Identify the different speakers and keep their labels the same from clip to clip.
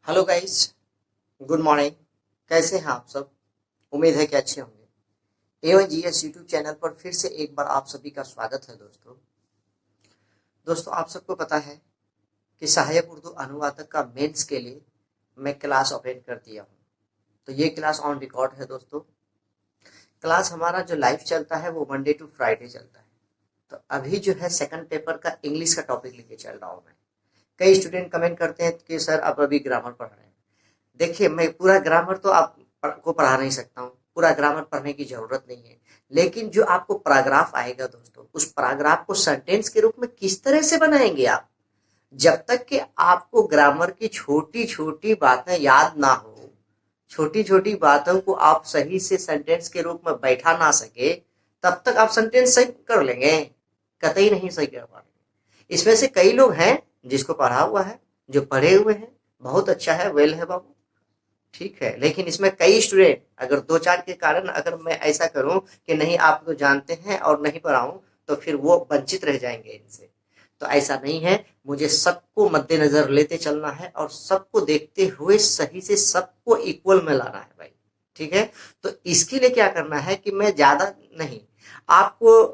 Speaker 1: Hello guys. Good morning. कैसे हैं आप सब? उम्मीद है कि अच्छे होंगे। एवन जीएस यूट्यूब चैनल पर फिर से एक बार आप सभी का स्वागत है दोस्तों। आप सबको पता है कि सहायक उर्दू अनुवादक का मेंस के लिए मैं क्लास ओपन कर दिया हूँ। तो ये क्लास ऑन रिकॉर्ड है दोस्तों। क्लास हमारा जो लाइव चलता है वो मंडे टू फ्राइडे चलता है। तो अभी जो है सेकंड पेपर का इंग्लिश का टॉपिक लेके चल रहा हूँ मैं। कई स्टूडेंट कमेंट करते हैं कि सर आप अभी ग्रामर पढ़ रहे हैं। देखिए, मैं पूरा ग्रामर तो आपको पढ़ा नहीं सकता हूँ, पूरा ग्रामर पढ़ने की जरूरत नहीं है। लेकिन जो आपको पैराग्राफ आएगा दोस्तों, उस पैराग्राफ को सेंटेंस के रूप में किस तरह से बनाएंगे आप, जब तक कि आपको ग्रामर की छोटी छोटी बातें याद ना हो, छोटी छोटी बातों को आप सही से सेंटेंस के रूप में बैठा ना सके, तब तक आप सेंटेंस सही कर लेंगे? कतई नहीं सही कर पाएंगे। इसमें से कई लोग हैं जिसको पढ़ा हुआ है, जो पढ़े हुए हैं, बहुत अच्छा है, वेल है बाबू, ठीक है। लेकिन इसमें कई स्टूडेंट अगर दो चार के कारण अगर मैं ऐसा करूं कि नहीं आप तो जानते हैं और नहीं पढ़ाऊं, तो फिर वो वंचित रह जाएंगे इनसे। तो ऐसा नहीं है, मुझे सबको मद्देनजर लेते चलना है और सबको देखते हुए सही से सबको इक्वल में लाना है भाई, ठीक है। तो इसके लिए क्या करना है कि मैं ज्यादा नहीं, आपको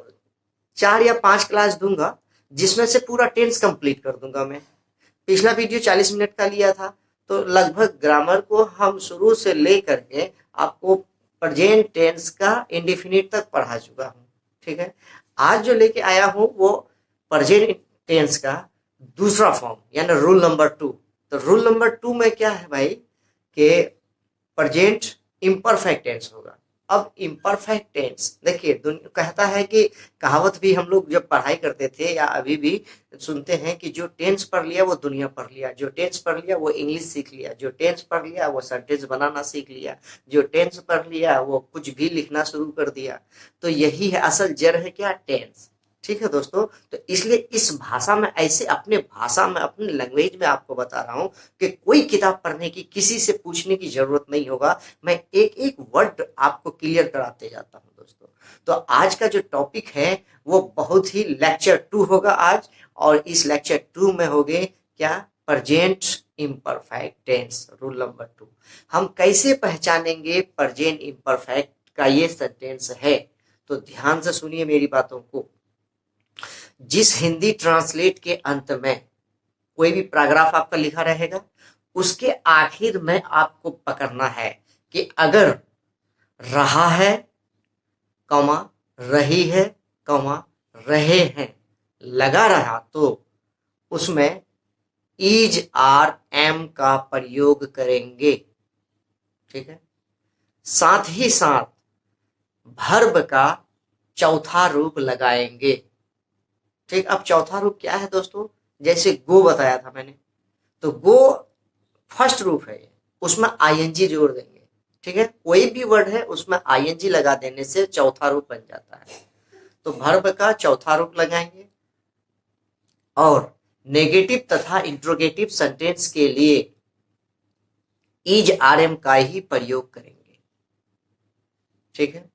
Speaker 1: 4 या 5 क्लास दूंगा, जिसमें से पूरा टेंस कंप्लीट कर दूंगा मैं। पिछला वीडियो 40 मिनट का लिया था, तो लगभग ग्रामर को हम शुरू से लेकर के आपको प्रेजेंट टेंस का इंडेफिनिट तक पढ़ा चुका हूँ, ठीक है। आज जो लेके आया हूँ वो प्रेजेंट टेंस का दूसरा फॉर्म, यानी रूल नंबर 2। तो रूल नंबर 2 में क्या है भाई कि प्रेजेंट इम्परफेक्ट टेंस होगा। अब इम्परफेक्ट टेंस देखिए, कहता है कि कहावत भी हम लोग जब पढ़ाई करते थे या अभी भी सुनते हैं कि जो टेंस पढ़ लिया वो दुनिया पढ़ लिया, जो टेंस पढ़ लिया वो इंग्लिश सीख लिया, जो टेंस पढ़ लिया वो सेंटेंस बनाना सीख लिया, जो टेंस पढ़ लिया वो कुछ भी लिखना शुरू कर दिया। तो यही है असल जड़ है क्या, टेंस, ठीक है दोस्तों। तो इसलिए इस भाषा में, ऐसे अपने भाषा में, अपने लैंग्वेज में आपको बता रहा हूं कि कोई किताब पढ़ने की, किसी से पूछने की जरूरत नहीं होगा। मैं एक एक वर्ड आपको क्लियर कराते जाता हूं दोस्तों। तो आज का जो टॉपिक है वो बहुत ही लेक्चर 2 होगा आज। और इस लेक्चर 2 में हो गए क्या, present imperfect tense, rule number 2। हम कैसे पहचानेंगे प्रेजेंट इम्परफेक्ट का ये सेंटेंस है? तो ध्यान से सुनिए मेरी बातों को। जिस हिंदी ट्रांसलेट के अंत में कोई भी पैराग्राफ आपका लिखा रहेगा, उसके आखिर में आपको पकड़ना है कि अगर रहा है, कौमा, रही है, कौमा, रहे हैं लगा रहा, तो उसमें इज आर एम का प्रयोग करेंगे, ठीक है। साथ ही साथ भर्ब का चौथा रूप लगाएंगे, ठीक। अब चौथा रूप क्या है दोस्तों? जैसे गो बताया था मैंने, तो गो फर्स्ट रूप है, उसमें आईएनजी जोड़ देंगे, ठीक है। कोई भी वर्ड है उसमें आईएनजी लगा देने से चौथा रूप बन जाता है। तो वर्ब का चौथा रूप लगाएंगे और नेगेटिव तथा इंट्रोगेटिव सेंटेंस के लिए इज आर एम का ही प्रयोग करेंगे, ठीक है।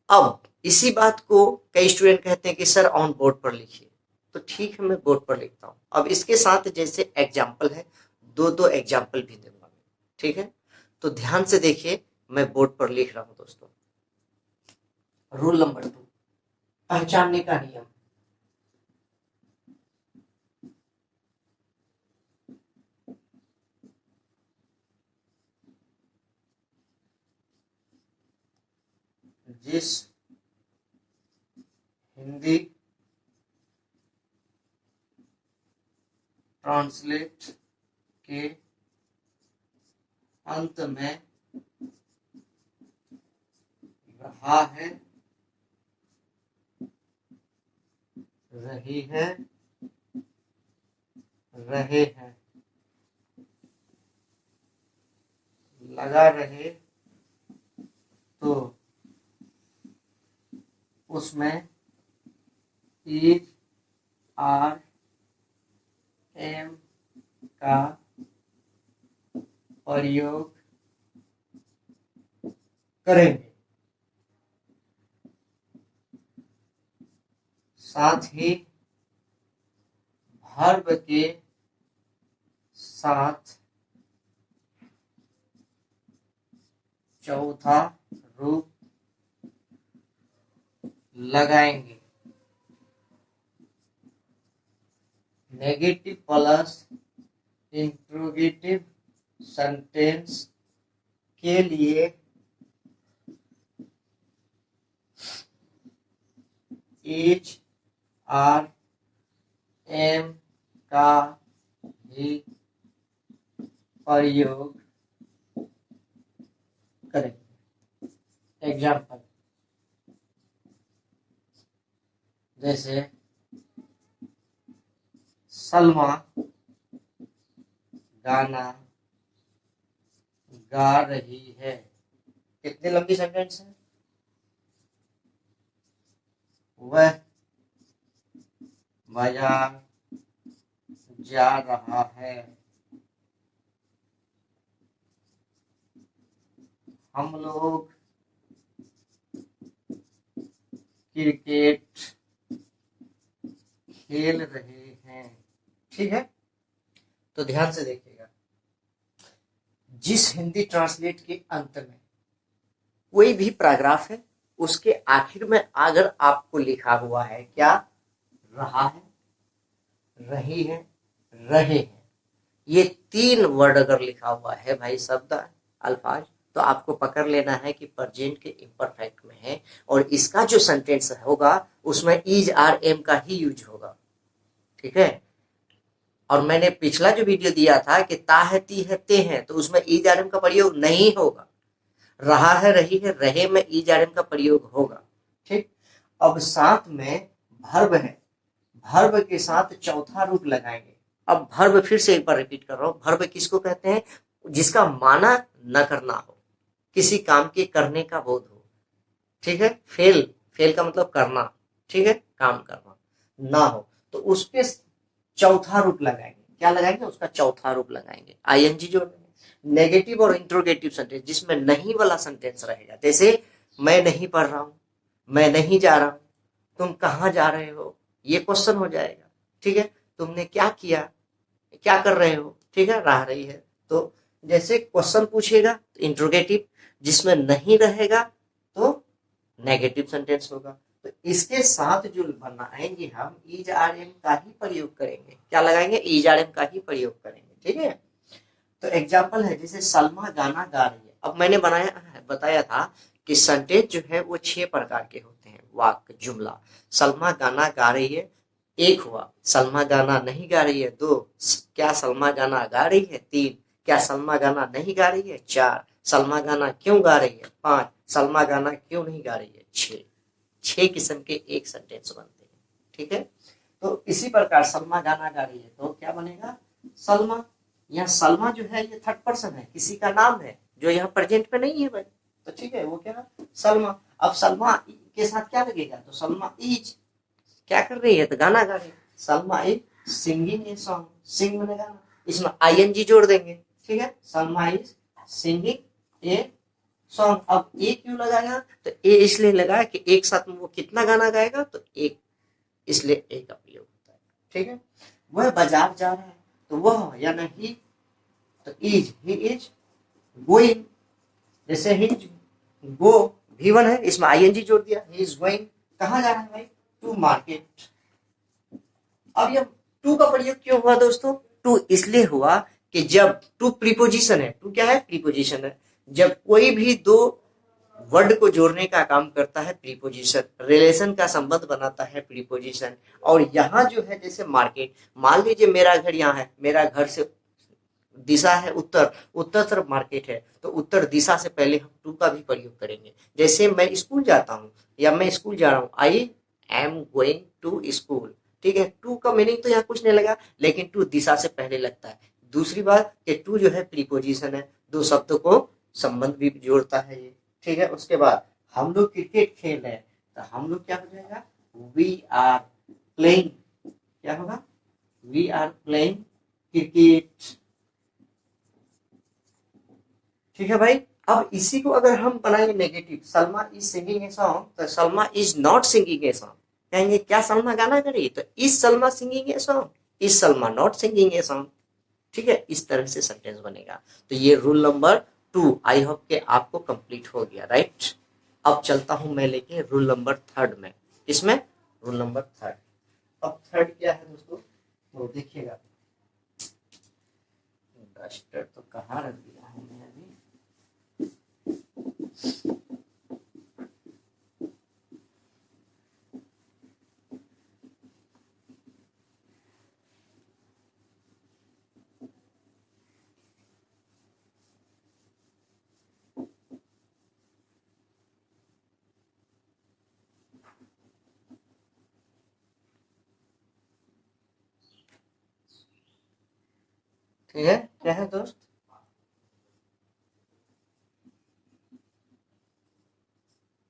Speaker 1: अब इसी बात को कई स्टूडेंट कहते हैं कि सर ऑन बोर्ड पर लिखिए। तो ठीक है, मैं बोर्ड पर लिखता हूं। अब इसके साथ जैसे एग्जाम्पल है, दो दो एग्जाम्पल भी दूंगा, ठीक है। तो ध्यान से देखिए, मैं बोर्ड पर लिख रहा हूं दोस्तों। रूल नंबर 2, पहचानने का नियम। जिस हिंदी ट्रांसलेट के अंत में रहा है, रही है, रहे हैं लगा रहे, तो उसमें इज आर एम का प्रयोग करेंगे। साथ ही वर्ब के साथ चौथा रूप लगाएंगे। नेगेटिव प्लस इंट्रोगेटिव सेंटेंस के लिए एच आर एम का ही प्रयोग करेंगे। एग्जाम्पल जैसे सलमा गाना गा रही है। कितनी लंबी सेंटेंस है? वह बाजार जा रहा है। हम लोग क्रिकेट खेल रहे हैं। ठीक है, तो ध्यान से देखिएगा, जिस हिंदी ट्रांसलेट के अंत में कोई भी पैराग्राफ है उसके आखिर में अगर आपको लिखा हुआ है क्या, रहा है, रही है, रहे हैं, ये 3 वर्ड अगर लिखा हुआ है भाई, शब्द अल्फाज, तो आपको पकड़ लेना है कि प्रेजेंट के इम्परफेक्ट में है और इसका जो सेंटेंस होगा उसमें इज आर एम का ही यूज होगा। ठीक है, और मैंने पिछला जो वीडियो दिया था कि ता है, ती है, ते है, तो उसमें इज आर एम का प्रयोग नहीं होगा। रहा है, रही है, रहे में इज आर एम का प्रयोग होगा। ठीक, अब साथ में भर्ब है, भर्ब के साथ चौथा रूप लगाएंगे। अब भर्ब फिर से एक बार रिपीट कर रहा हूं, भर्ब किसको कहते हैं? जिसका माना न करना हो, किसी काम के करने का बोध हो। ठीक है, फेल, फेल का मतलब करना, ठीक है, काम करना ना हो, तो उस पे चौथा रूप लगाएंगे। क्या लगाएंगे? उसका चौथा रूप लगाएंगे, आईएनजी जोड़ेंगे। नेगेटिव और इंट्रोगेटिव सेंटेंस जिसमें नहीं वाला सेंटेंस रहेगा, जैसे मैं नहीं पढ़ रहा हूं, मैं नहीं जा रहा हूं, तुम कहां जा रहे हो, ये क्वेश्चन हो जाएगा। ठीक है, तुमने क्या किया, क्या कर रहे हो, ठीक है, रह रही है, तो जैसे क्वेश्चन पूछेगा तो इंट्रोगेटिव, जिसमें नहीं रहेगा तो नेगेटिव सेंटेंस होगा। तो इसके साथ जो बनाएंगे हम इज आर एम का ही प्रयोग करेंगे। क्या लगाएंगे? इज आर एम का ही प्रयोग करेंगे। ठीक है, तो एग्जाम्पल है जैसे सलमा गाना गा रही है। अब मैंने बताया था कि सेंटेंस जो है वो 6 प्रकार के होते हैं, वाक्य, जुमला। सलमा गाना गा रही है, 1 हुआ। सलमा गाना नहीं गा रही है, 2। क्या सलमा गाना गा रही है, 3। क्या सलमा गाना नहीं गा रही है, 4। सलमा गाना क्यों गा रही है, 5। सलमा गाना क्यों नहीं गा रही है, 6। 6 किस्म के एक सेंटेंस बनते हैं। ठीक है, तो इसी प्रकार सलमा गाना गा रही है तो क्या बनेगा, सलमा। यहाँ सलमा जो है ये 3rd पर्सन है, किसी का नाम है जो यहाँ प्रेजेंट में नहीं है भाई, तो ठीक है, वो क्या, सलमा। अब सलमा के साथ क्या लगेगा, तो सलमा इज क्या कर रही है, तो गाना गा रही है। Salma is singing a song, sing मैंने गाना, इसमें आईएनजी जोड़ देंगे। ठीक है, Salma is singing a song. अब ए क्यों लगाया, तो ए इसलिए लगा कि एक साथ में वो कितना गाना गाएगा, तो एक, इसलिए ए का प्रयोग होता है। ठीक है, वह बाजार जा रहा है, तो वह या नहीं, तो इज, ही इज गोइंग। जैसे ही गो V1 है, इसमें आईएनजी जोड़ दिया, ही इज गोइंग, कहाँ जा रहा है भाई, टू मार्केट। अब ये टू का प्रयोग क्यों हुआ दोस्तों, टू इसलिए हुआ कि जब टू प्रीपोजिशन है, टू क्या है, प्रीपोजिशन है। जब कोई भी 2 वर्ड को जोड़ने का काम करता है प्रीपोजिशन, रिलेशन का संबंध बनाता है प्रीपोजिशन। और यहाँ जो है जैसे मार्केट, मान लीजिए मेरा घर यहाँ है, मेरा घर से दिशा है उत्तर, उत्तर तरफ मार्केट है, तो उत्तर दिशा से पहले हम टू का भी प्रयोग करेंगे। जैसे मैं स्कूल जाता हूँ या मैं स्कूल जा रहा हूँ, I am going to school. ठीक है, टू का मीनिंग तो यहाँ कुछ नहीं लगा, लेकिन टू दिशा से पहले लगता है। दूसरी बात कि टू जो है प्रीपोजिशन है, 2 शब्दों को संबंध भी जोड़ता है ये। ठीक है, उसके बाद हम लोग क्रिकेट खेल रहे हैं, तो हम लोग क्या हो जाएगा, वी आर प्लेइंग, क्या होगा, वी आर प्लेइंग क्रिकेट। ठीक है भाई, अब इसी को अगर हम बनाएंगे negative, Salma is singing a song, तो Salma is not singing a song. कहेंगे क्या सलमा गाना गा रही है, तो is Salma singing a song, is Salma not singing a song. ठीक है, इस तरह से सेंटेंस बनेगा। तो ये रूल नंबर 2, आई होप के आपको कंप्लीट हो गया, राइट। अब चलता हूं मैं लेके रूल नंबर 3 में। इसमें रूल नंबर 3, अब 3 क्या है दोस्तों, तो देखिएगा। डस्टर तो कहाँ रख दिया है मैं अभी। ठीक है, क्या है दोस्त,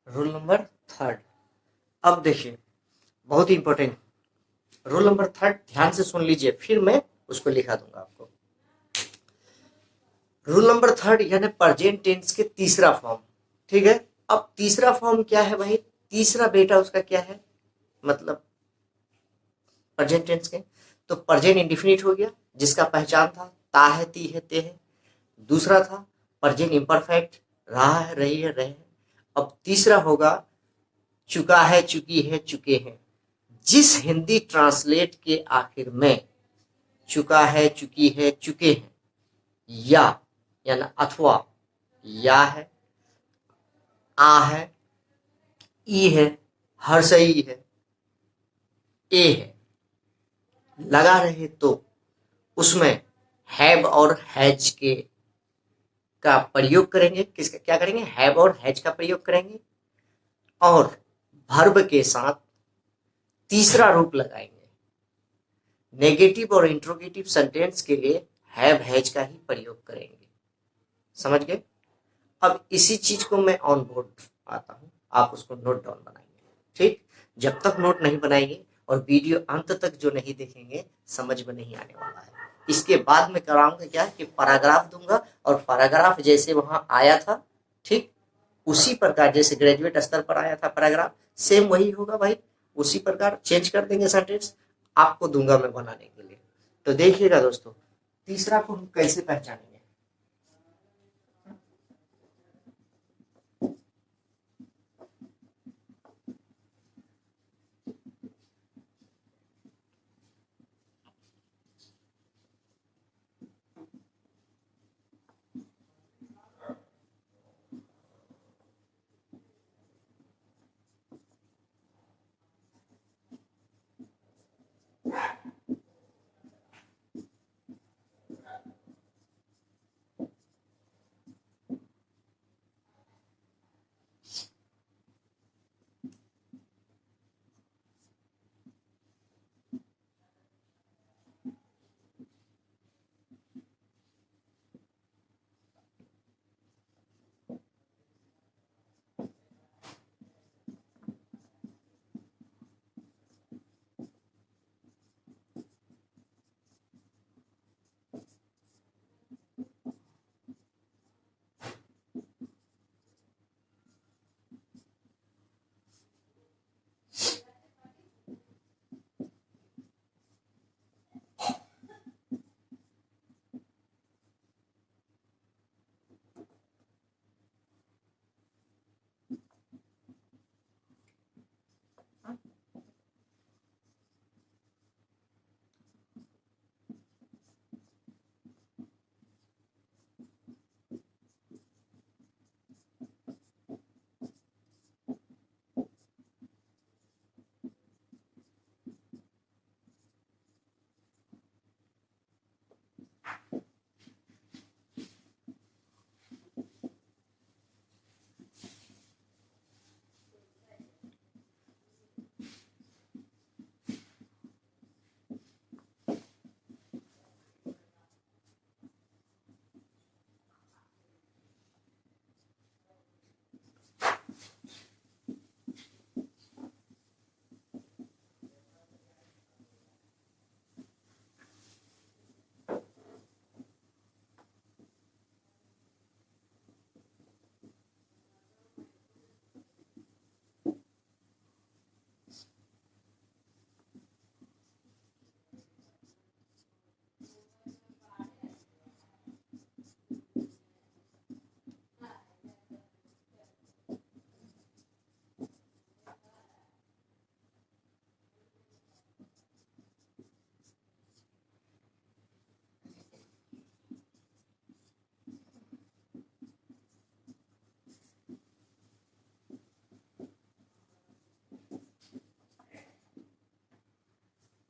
Speaker 1: रूल नंबर 3। अब देखिए, बहुत ही इंपॉर्टेंट रूल नंबर 3, ध्यान से सुन लीजिए, फिर मैं उसको लिखा दूंगा आपको। रूल नंबर 3 यानी प्रेजेंट टेंस के तीसरा फॉर्म। ठीक है, अब तीसरा फॉर्म क्या है भाई, तीसरा बेटा उसका क्या है, मतलब प्रेजेंट टेंस के, तो प्रेजेंट इंडिफिनिट हो गया, जिसका पहचान था ता है, ती है, ते है। दूसरा था प्रेजेंट इम्परफेक्ट, रहा है, रही है, रहे हैं। अब तीसरा होगा चुका है, चुकी है, चुके हैं। जिस हिंदी ट्रांसलेट के आखिर में चुका है, चुकी है, चुके हैं, या यानी अथवा, या है, आ है, ई है, हर्षई है, ए है, लगा रहे तो उसमें हैव और हैज के का प्रयोग करेंगे। किसका क्या करेंगे, हैव और हैज का प्रयोग करेंगे, और वर्ब के साथ तीसरा रूप लगाएंगे। नेगेटिव और इंट्रोगेटिव सेंटेंस के लिए हैव हैज का ही प्रयोग करेंगे। समझ गए। अब इसी चीज को मैं ऑन बोर्ड आता हूं, आप उसको नोट डाउन बनाएंगे। ठीक, जब तक नोट नहीं बनाएंगे और वीडियो अंत तक जो नहीं देखेंगे, समझ में नहीं आने वाला है। इसके बाद में कराऊंगा क्या कि पैराग्राफ दूंगा, और पैराग्राफ जैसे वहां आया था, ठीक उसी प्रकार जैसे ग्रेजुएट स्तर पर आया था पैराग्राफ, सेम वही होगा भाई। उसी प्रकार चेंज कर देंगे सेंटेंस, आपको दूंगा मैं बनाने के लिए। तो देखिएगा दोस्तों, तीसरा को हम कैसे पहचानेंगे।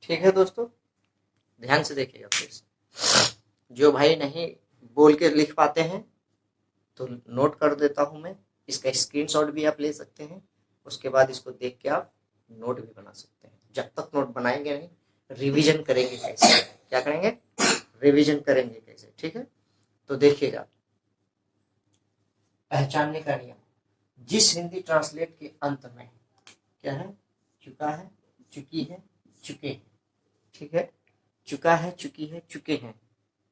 Speaker 1: ठीक है दोस्तों, ध्यान से देखिएगा फिर से। जो भाई नहीं बोल के लिख पाते हैं तो नोट कर देता हूं मैं, इसका स्क्रीनशॉट भी आप ले सकते हैं, उसके बाद इसको देख के आप नोट भी बना सकते हैं। जब तक नोट बनाएंगे नहीं, रिवीजन करेंगे कैसे, क्या करेंगे, रिवीजन करेंगे कैसे, ठीक है। तो देखिएगा, पहचानने का नियम, जिस हिंदी ट्रांसलेट के अंत में क्या है, चुका है, चुकी है, चुके हैं, ठीक है, चुका है, चुकी है, चुके हैं,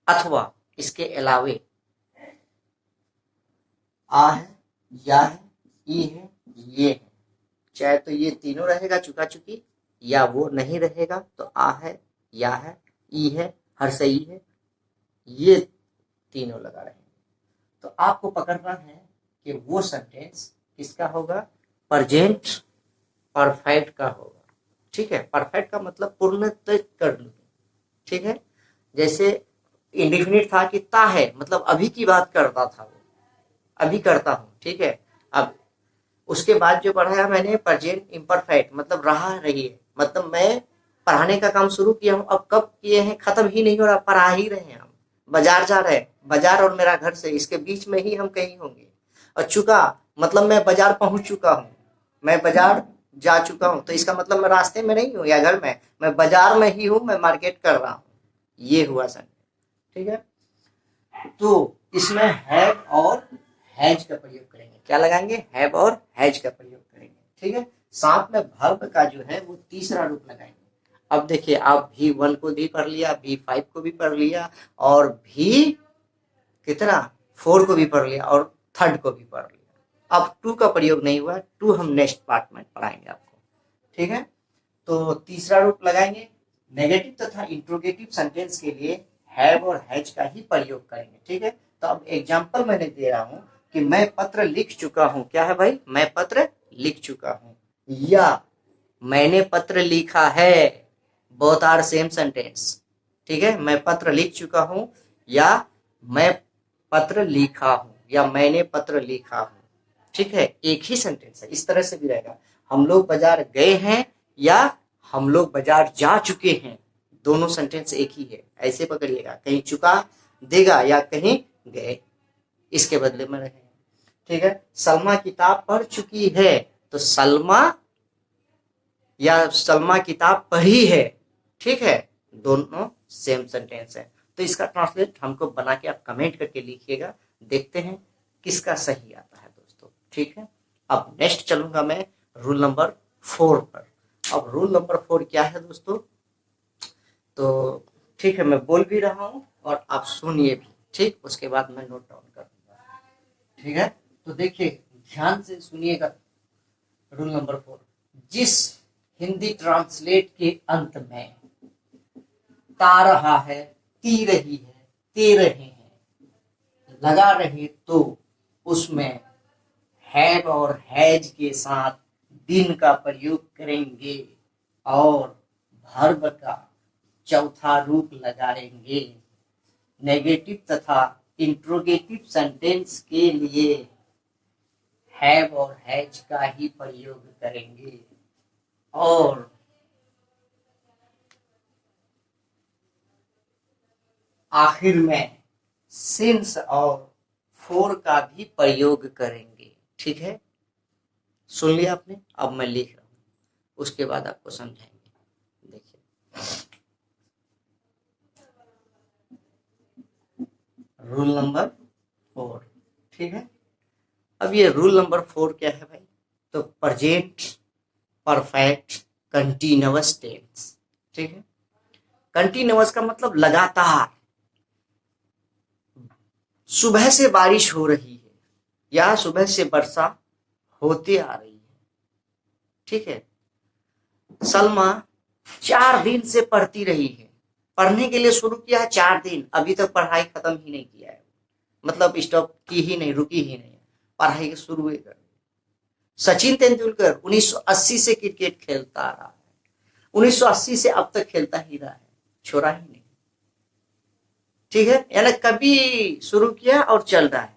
Speaker 1: अथवा इसके अलावे आ है, या है, ई है, ये है, चाहे तो ये तीनों रहेगा चुका चुकी, या वो नहीं रहेगा तो आ है, या है, ई है, हर सही है, ये तीनों लगा रहेंगे। तो आपको पकड़ना है कि वो सेंटेंस किसका होगा, प्रेजेंट परफेक्ट का होगा, ठीक है। परफेक्ट का मतलब पूर्णतः कर लूँ, ठीक है। जैसे इंडिफिनिट था कि ता है, मतलब अभी की बात करता था वो, अभी करता हूँ, ठीक है। अब उसके बाद जो पढ़ाया मैंने प्रेजेंट इम्परफेक्ट, मतलब रहा रही है, मतलब मैं पढ़ाने का काम शुरू किया हूँ, अब कब किए हैं, खत्म ही नहीं हो रहा, पढ़ा ही रहे हैं हम। बाजार जा रहे हैं, बाजार और मेरा घर से इसके बीच में ही हम कहीं होंगे। और चुका मतलब मैं बाजार पहुंच चुका हूँ, मैं बाजार जा चुका हूँ, तो इसका मतलब मैं रास्ते में नहीं हूँ या घर में, मैं बाजार में ही हूँ, मैं मार्केट कर रहा हूँ, ये हुआ सर, ठीक है। तो इसमें हैव और हैज का प्रयोग करेंगे, क्या लगाएंगे, हैव और हैज का प्रयोग करेंगे, ठीक है। साथ में वर्ब का जो है वो तीसरा रूप लगाएंगे। अब देखिए, आप V1 को भी पढ़ लिया, V5 को भी पढ़ लिया, और V कितना 4 को भी पढ़ लिया, और थर्ड को भी पढ़ लिया। अब 2 का प्रयोग नहीं हुआ, 2 हम नेक्स्ट पार्ट में पढ़ाएंगे आपको, ठीक है। तो तीसरा रूप लगाएंगे। नेगेटिव तथा इंट्रोगेटिव सेंटेंस के लिए हैव और हैज का ही प्रयोग करेंगे, ठीक है। तो अब एग्जांपल मैंने दे रहा हूं कि मैं पत्र लिख चुका हूं, क्या है भाई, मैं पत्र लिख चुका हूं, या मैंने पत्र लिखा है, बोथ आर सेम सेंटेंस, ठीक है। मैं पत्र लिख चुका हूं, या मैं पत्र लिखा हूं, या मैंने पत्र लिखा हूं, ठीक है, एक ही सेंटेंस है। इस तरह से भी रहेगा, हम लोग बाजार गए हैं, या हम लोग बाजार जा चुके हैं, दोनों सेंटेंस एक ही है, ऐसे पकड़िएगा, कहीं चुका देगा या कहीं गए, इसके बदले में रहेगा, ठीक है। सलमा किताब पढ़ चुकी है, तो सलमा या सलमा किताब पढ़ी है, ठीक है, दोनों सेम सेंटेंस है। तो इसका ट्रांसलेट हमको बना के आप कमेंट करके लिखिएगा, देखते हैं किसका सही आता है दोस्तों, ठीक है। अब नेक्स्ट चलूंगा मैं रूल नंबर 4 पर। अब रूल नंबर 4 क्या है दोस्तों, तो ठीक है, मैं बोल भी रहा हूं और आप सुनिए भी, ठीक, उसके बाद मैं नोट डाउन कर दूंगा, ठीक है। तो देखिए, ध्यान से सुनिएगा, रूल नंबर 4, जिस हिंदी ट्रांसलेट के अंत में ता रहा है, ती रही है, ते रहे हैं लगा रहे, तो उसमें हैव और हैज के साथ दिन का प्रयोग करेंगे और वर्ब का चौथा रूप लगाएंगे। नेगेटिव तथा इंट्रोगेटिव सेंटेंस के लिए हैव और हैज का ही प्रयोग करेंगे, और आखिर में सिंस और फोर का भी प्रयोग करेंगे, ठीक है। सुन लिया आपने, अब मैं लिख रहा हूं, उसके बाद आपको समझाएंगे। देखिए, रूल नंबर 4, ठीक है। अब ये रूल नंबर 4 क्या है भाई, तो प्रेजेंट परफेक्ट कंटिन्यूअस टेंस, ठीक है। कंटिन्यूअस का मतलब लगातार, सुबह से बारिश हो रही है या सुबह से वर्षा होती आ रही है, ठीक है। सलमा 4 दिन से पढ़ती रही है, पढ़ने के लिए शुरू किया है 4 दिन, अभी तक पढ़ाई खत्म ही नहीं किया है, मतलब स्टॉप की ही नहीं, रुकी ही नहीं, पढ़ाई शुरू ही कर। सचिन तेंदुलकर 1980 से क्रिकेट खेलता रहा है, 1980 से अब तक खेलता ही रहा है, छोड़ा ही नहीं, ठीक है। यानी कभी शुरू किया और चल रहा है,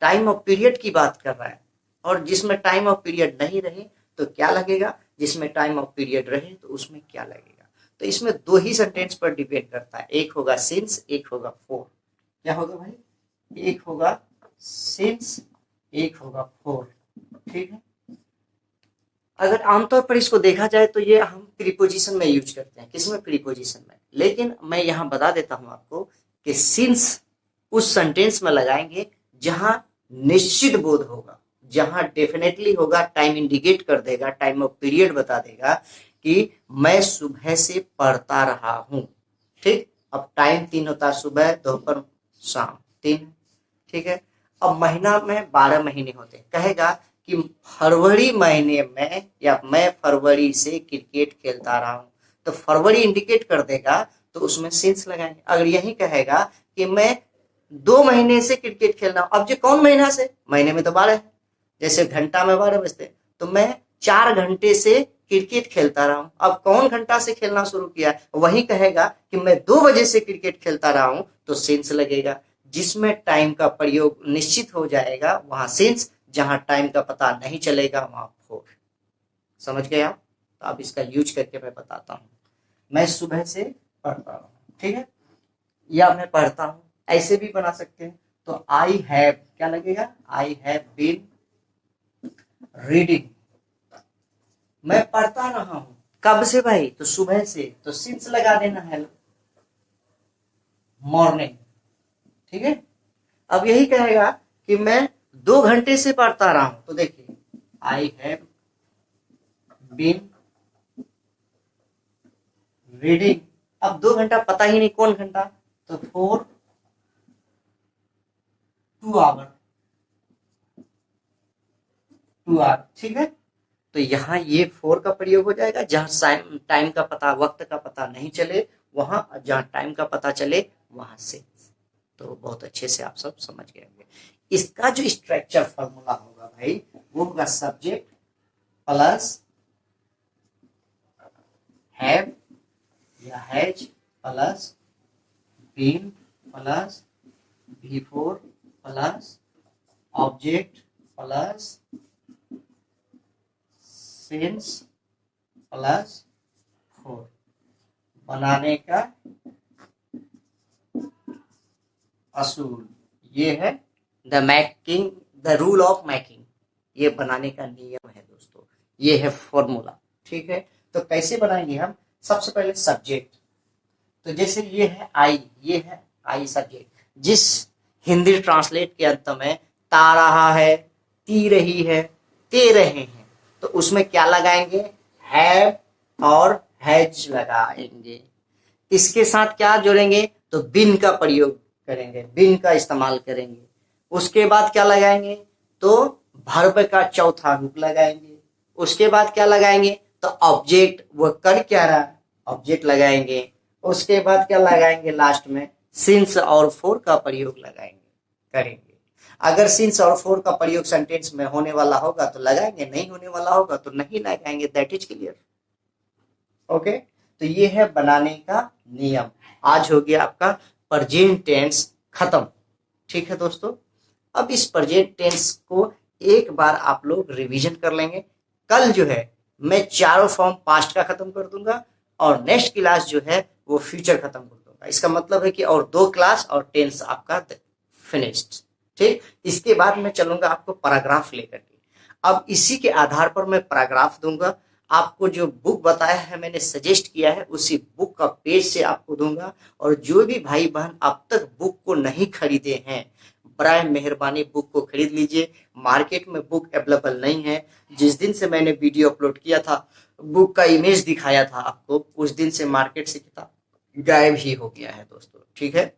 Speaker 1: टाइम ऑफ पीरियड की बात कर रहा है। और जिसमें टाइम ऑफ पीरियड नहीं रहे तो क्या लगेगा, जिसमें टाइम ऑफ पीरियड रहे तो उसमें क्या लगेगा। तो इसमें दो ही सेंटेंस पर डिपेंड करता है, एक होगा सिंस, एक होगा फॉर। क्या होगा भाई? एक होगा सिंस, एक होगा फॉर। ठीक है। अगर आमतौर पर इसको देखा जाए तो ये हम प्रीपोजिशन में यूज करते हैं। किसमें? प्रीपोजिशन में। लेकिन मैं यहाँ बता देता हूँ आपको कि सिंस उस सेंटेंस में लगाएंगे जहां निश्चित बोध होगा, जहां डेफिनेटली होगा, टाइम इंडिकेट कर देगा, टाइम ऑफ पीरियड बता देगा कि मैं सुबह से पढ़ता रहा हूं। ठीक। अब टाइम 3 होता है, सुबह, दोपहर, शाम, 3। ठीक है। अब महीना में 12 महीने होते हैं। कहेगा कि फरवरी महीने में, या मैं फरवरी से क्रिकेट खेलता रहा हूं, तो फरवरी इंडिकेट कर देगा, तो उसमें सिंस लगाएंगे। अगर यही कहेगा कि मैं 2 महीने से क्रिकेट खेल रहा हूं, अब जो कौन महीना से? महीने में तो 12 है, जैसे घंटा में 12 बजते, तो मैं 4 घंटे से क्रिकेट खेलता रहा हूं। अब कौन घंटा से खेलना शुरू किया? वही कहेगा कि मैं 2 बजे से क्रिकेट खेलता रहा हूं, तो सिंस लगेगा। जिसमें टाइम का प्रयोग निश्चित हो जाएगा वहां सिंस, जहां टाइम का पता नहीं चलेगा वहां फॉर। समझ गए आप? तो अब इसका यूज करके मैं बताता हूं। मैं सुबह से पढ़ता हूं, ठीक है, या मैं पढ़ता हूं, ऐसे भी बना सकते हैं। तो आई हैव, क्या लगेगा? I have been reading. मैं पढ़ता रहा हूं, कब से भाई? तो सुबह से, तो सिंस लगा देना है, मॉर्निंग। ठीक है। अब यही कहेगा कि मैं 2 घंटे से पढ़ता रहा हूं, तो देखिए आई हैव बीन रीडिंग। अब 2 घंटा पता ही नहीं कौन घंटा, तो फॉर 2 आवर, 2 आवर। ठीक है। तो यहाँ ये फॉर का प्रयोग हो जाएगा, जहां टाइम का पता, वक्त का पता नहीं चले वहां, जहां टाइम का पता चले वहां से। तो बहुत अच्छे से आप सब समझ गए होंगे। इसका जो स्ट्रक्चर फॉर्मूला होगा भाई, वो होगा सब्जेक्ट प्लस हैव या has plus been plus before plus object plus since plus for. बनाने का असूल, ये है द रूल ऑफ मेकिंग। ये बनाने का नियम है दोस्तों, ये है फॉर्मूला। ठीक है। तो कैसे बनाएंगे हम? सबसे पहले सब्जेक्ट, तो जैसे ये है आई, ये है आई सब्जेक्ट, जिस हिंदी ट्रांसलेट के अंत में ता रहा है, ती रही है, ते रहे हैं, तो उसमें क्या लगाएंगे? हैव और हैज लगाएंगे। इसके साथ क्या जोड़ेंगे? तो बिन का प्रयोग करेंगे, बिन का इस्तेमाल करेंगे। उसके बाद क्या लगाएंगे? तो वर्ब का चौथा रूप लगाएंगे। उसके बाद क्या लगाएंगे? तो ऑब्जेक्ट, वो कर क्या रहा है, ऑब्जेक्ट लगाएंगे। उसके बाद क्या लगाएंगे? लास्ट में सिंस और फॉर का प्रयोग लगाएंगे, करेंगे। अगर सिंस और फॉर का प्रयोग सेंटेंस में होने वाला होगा तो लगाएंगे, नहीं होने वाला होगा तो नहीं लगाएंगे। That is clear. ओके। तो ये है बनाने का नियम। आज हो गया आपका प्रेजेंट टेंस खत्म। ठीक है दोस्तों। अब इस प्रेजेंट टेंस को एक बार आप लोग रिवीजन कर लेंगे। कल जो है मैं चारों फॉर्म पास्ट का खत्म कर दूंगा, और नेक्स्ट क्लास जो है वो फ्यूचर खत्म कर दूंगा। इसका मतलब है कि और 2 क्लास और टेंस आपका फिनिश्ड। ठीक। इसके बाद मैं चलूंगा आपको पैराग्राफ लेकर के। अब इसी के आधार पर मैं पैराग्राफ दूंगा। आपको जो बुक बताया है, मैंने सजेस्ट किया है, उसी बुक का पेज से आपको दूंगा। और जो भी भाई बहन अब तक बुक को नहीं खरीदे हैं, बराए मेहरबानी बुक को खरीद लीजिए। मार्केट में बुक अवेलेबल नहीं है। जिस दिन से मैंने वीडियो अपलोड किया था, बुक का इमेज दिखाया था आपको, उस दिन से मार्केट से किताब गायब ही हो गया है दोस्तों। ठीक है।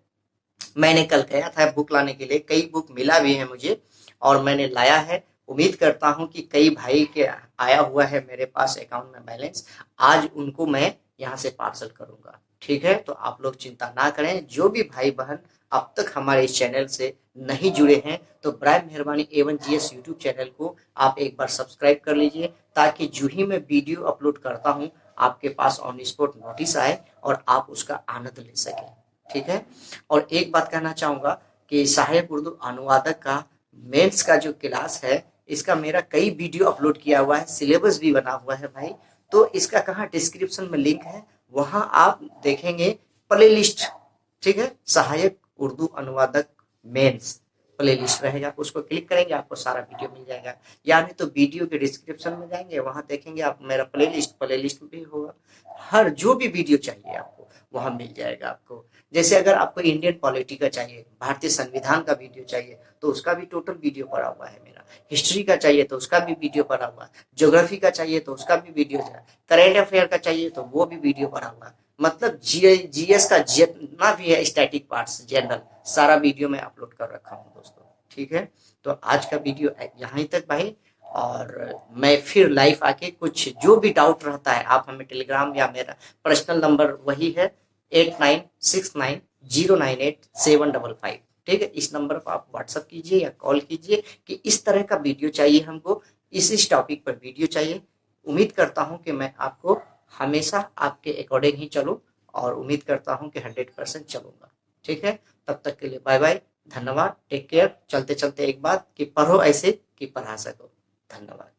Speaker 1: मैंने कल गया था बुक लाने के लिए, कई बुक मिला भी है मुझे, और मैंने लाया है। उम्मीद करता हूं कि कई भाई के आया हुआ है मेरे पास अकाउंट में बैलेंस, आज उनको मैं यहाँ से पार्सल करूंगा। ठीक है। तो आप लोग चिंता ना करें। जो भी भाई बहन अब तक हमारे इस चैनल से नहीं जुड़े हैं, तो बराए मेहरबानी A1GS यूट्यूब चैनल को आप एक बार सब्सक्राइब कर लीजिए, ताकि जो ही मैं वीडियो अपलोड करता हूं आपके पास ऑन स्पॉट नोटिस आए और आप उसका आनंद ले सकें। ठीक है। और एक बात कहना चाहूंगा कि सहायक उर्दू अनुवादक का मेंस का जो क्लास है, इसका मेरा कई वीडियो अपलोड किया हुआ है, सिलेबस भी बना हुआ है भाई। तो इसका कहाँ डिस्क्रिप्शन में लिंक है, वहां आप देखेंगे प्ले लिस्ट, ठीक है, सहायक उर्दू अनुवादक मेंस प्ले लिस्ट रहेगा, उसको क्लिक करेंगे आपको सारा वीडियो मिल जाएगा। या नहीं तो वीडियो के डिस्क्रिप्शन में जाएंगे, वहां देखेंगे आप मेरा प्ले लिस्ट भी होगा, हर जो भी वीडियो चाहिए आपको वहां मिल जाएगा आपको। जैसे अगर आपको इंडियन पॉलिटी का चाहिए, भारतीय संविधान का वीडियो चाहिए तो उसका भी टोटल वीडियो पड़ा हुआ है मेरा, हिस्ट्री का चाहिए तो उसका भी वीडियो पड़ा हुआ है, ज्योग्राफी का चाहिए तो उसका भी वीडियो है, करेंट अफेयर का चाहिए तो वो भी वीडियो पड़ा हुआ है। मतलब जीएस का जितना भी है स्टैटिक पार्ट्स जनरल सारा वीडियो में अपलोड कर रखा हूँ दोस्तों, ठीक है। तो आज का वीडियो यहाँ तक भाई, और मैं फिर लाइव आके कुछ जो भी डाउट रहता है आप हमें टेलीग्राम या मेरा पर्सनल नंबर वही है 8969098755, ठीक है, इस नंबर पर आप व्हाट्सअप कीजिए या कॉल कीजिए कि इस तरह का वीडियो चाहिए हमको, इस टॉपिक पर वीडियो चाहिए। उम्मीद करता हूं कि मैं आपको हमेशा आपके अकॉर्डिंग ही चलूं, और उम्मीद करता हूं कि 100% चलूंगा, ठीक है। तब तक के लिए बाय बाय, धन्यवाद, टेक केयर। चलते चलते एक बात कि पढ़ो ऐसे कि पढ़ा सको। धन्यवाद।